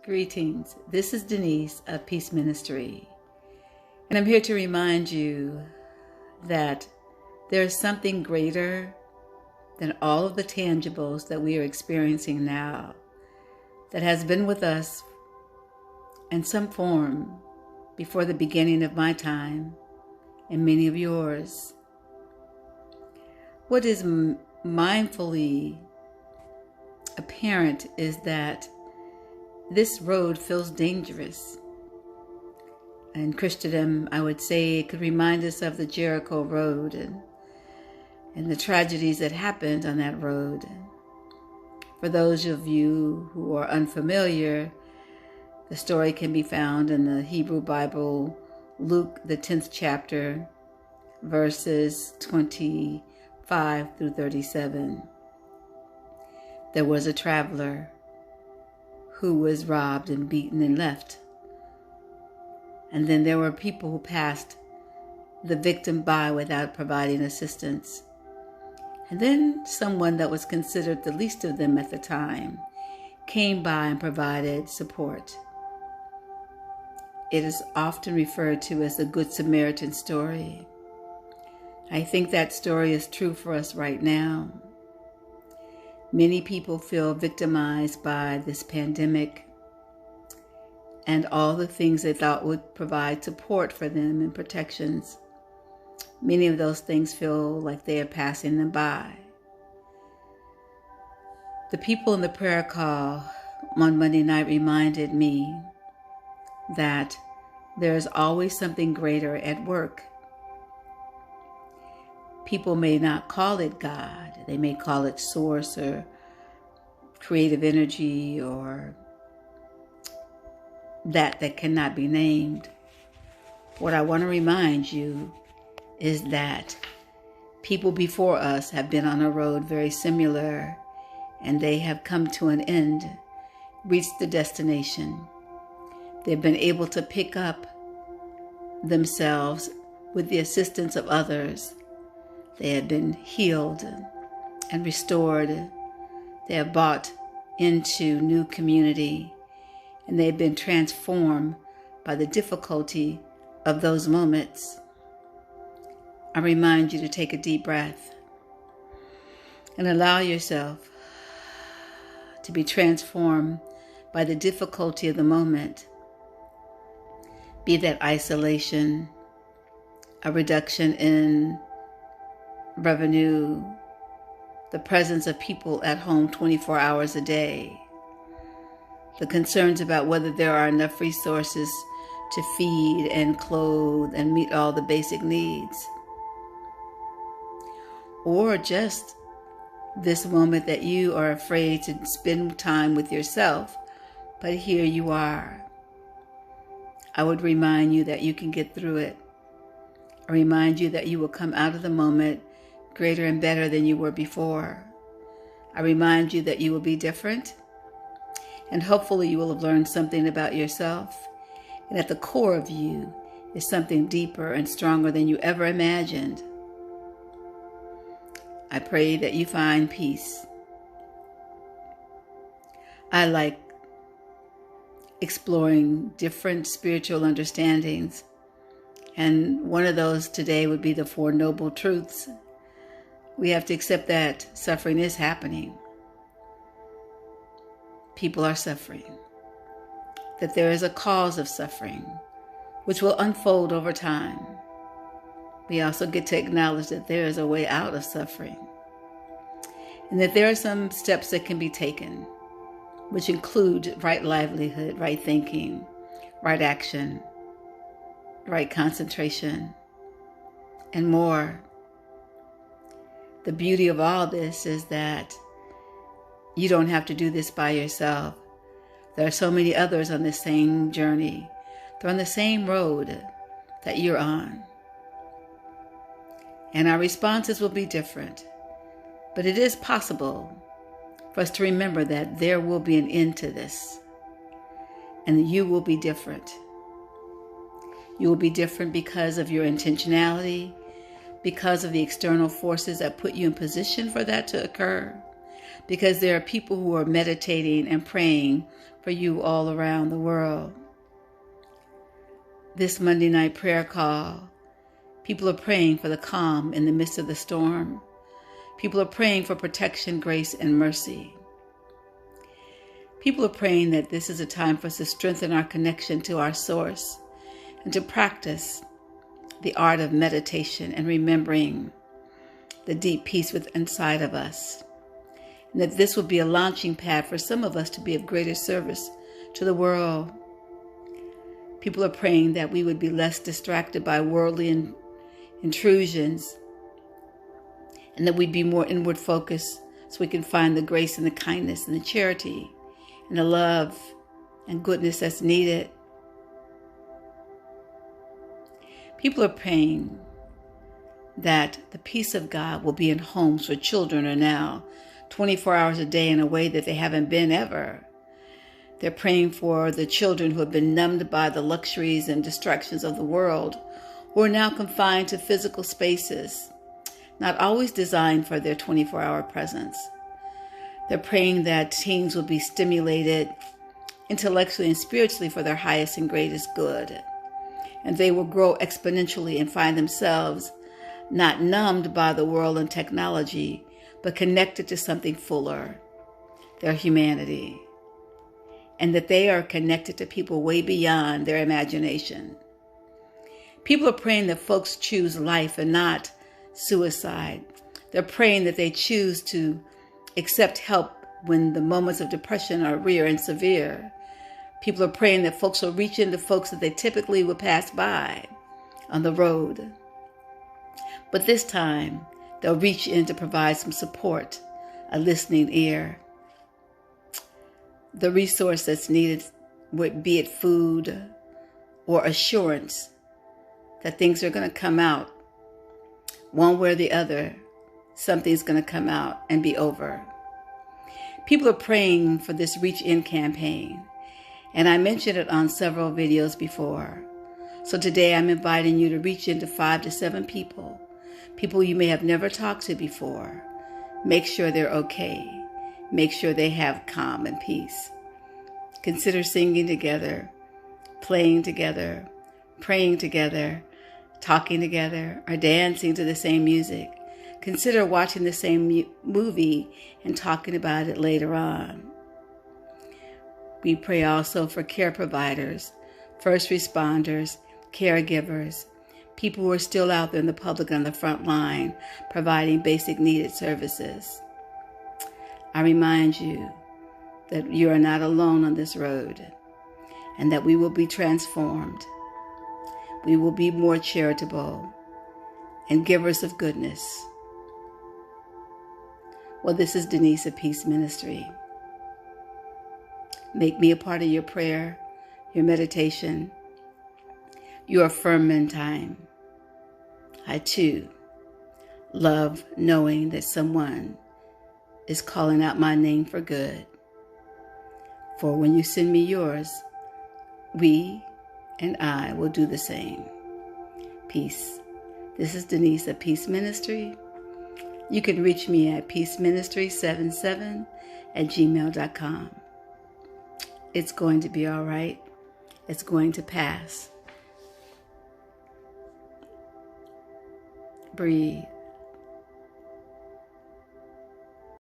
Greetings. This is Denise of Peace Ministry, and I'm here to remind you that there is something greater than all of the tangibles that we are experiencing now that has been with us in some form before the beginning of my time and many of yours. What is mindfully apparent is that this road feels dangerous. In Christendom, I would say it could remind us of the Jericho road and the tragedies that happened on that road. For those of you who are unfamiliar, the story can be found in the Hebrew Bible, Luke, the 10th chapter, verses 25 through 37. There was a traveler who was robbed and beaten and left. And then there were people who passed the victim by without providing assistance. And then someone that was considered the least of them at the time came by and provided support. It is often referred to as the Good Samaritan story. I think that story is true for us right now. Many people feel victimized by this pandemic and all the things they thought would provide support for them and protections. Many of those things feel like they are passing them by. The people in the prayer call on Monday night reminded me that there is always something greater at work. People may not call it God. They may call it source or creative energy or that cannot be named. What I want to remind you is that people before us have been on a road very similar, and they have come to an end, reached the destination. They've been able to pick up themselves with the assistance of others. They have been healed and restored. They have brought into new community, and they've been transformed by the difficulty of those moments. I remind you to take a deep breath and allow yourself to be transformed by the difficulty of the moment, be that isolation, a reduction in revenue, the presence of people at home 24 hours a day, the concerns about whether there are enough resources to feed and clothe and meet all the basic needs, or just this moment that you are afraid to spend time with yourself, but here you are. I would remind you that you can get through it. I remind you that you will come out of the moment greater and better than you were before. I remind you that you will be different, and hopefully you will have learned something about yourself, and at the core of you is something deeper and stronger than you ever imagined. I pray that you find peace. I like exploring different spiritual understandings, and one of those today would be the Four Noble Truths. We have to accept that suffering is happening. People are suffering. That there is a cause of suffering, which will unfold over time. We also get to acknowledge that there is a way out of suffering, and that there are some steps that can be taken, which include right livelihood, right thinking, right action, right concentration, and more. The beauty of all this is that you don't have to do this by yourself. There are so many others on the same journey. They're on the same road that you're on. And our responses will be different. But it is possible for us to remember that there will be an end to this. And you will be different. You will be different because of your intentionality, because of the external forces that put you in position for that to occur. because there are people who are meditating and praying for you all around the world. This Monday night prayer call, people are praying for the calm in the midst of the storm. People are praying for protection, grace, and mercy. People are praying that this is a time for us to strengthen our connection to our source and to practice the art of meditation and remembering the deep peace within inside of us. And that this will be a launching pad for some of us to be of greater service to the world. People are praying that we would be less distracted by worldly intrusions, and that we'd be more inward focused so we can find the grace and the kindness and the charity and the love and goodness that's needed. People are praying that the peace of God will be in homes where children are now 24 hours a day in a way that they haven't been ever. They're praying for the children who have been numbed by the luxuries and distractions of the world, who are now confined to physical spaces, not always designed for their 24-hour presence. They're praying that teens will be stimulated intellectually and spiritually for their highest and greatest good, and they will grow exponentially and find themselves not numbed by the world and technology, but connected to something fuller, their humanity, and that they are connected to people way beyond their imagination. People are praying that folks choose life and not suicide. They're praying that they choose to accept help when the moments of depression are rare and severe. People are praying that folks will reach into folks that they typically would pass by on the road. But this time, they'll reach in to provide some support, a listening ear. The resource that's needed, be it food or assurance that things are going to come out. One way or the other, something's going to come out and be over. People are praying for this Reach In campaign, and I mentioned it on several videos before. So today I'm inviting you to reach into 5 to 7 people you may have never talked to before. Make sure they're okay. Make sure they have calm and peace. Consider singing together, playing together, praying together, talking together, or dancing to the same music. Consider watching the same movie and talking about it later on. We pray also for care providers, first responders, caregivers, people who are still out there in the public on the front line, providing basic needed services. I remind you that you are not alone on this road, and that we will be transformed. We will be more charitable and givers of goodness. Well, this is Denise of Peace Ministry. Make me a part of your prayer, your meditation, your affirmation time. I too love knowing that someone is calling out my name for good. For when you send me yours, we and I will do the same. Peace. This is Denise of Peace Ministry. You can reach me at peaceministry77@gmail.com. It's going to be all right. It's going to pass. Breathe.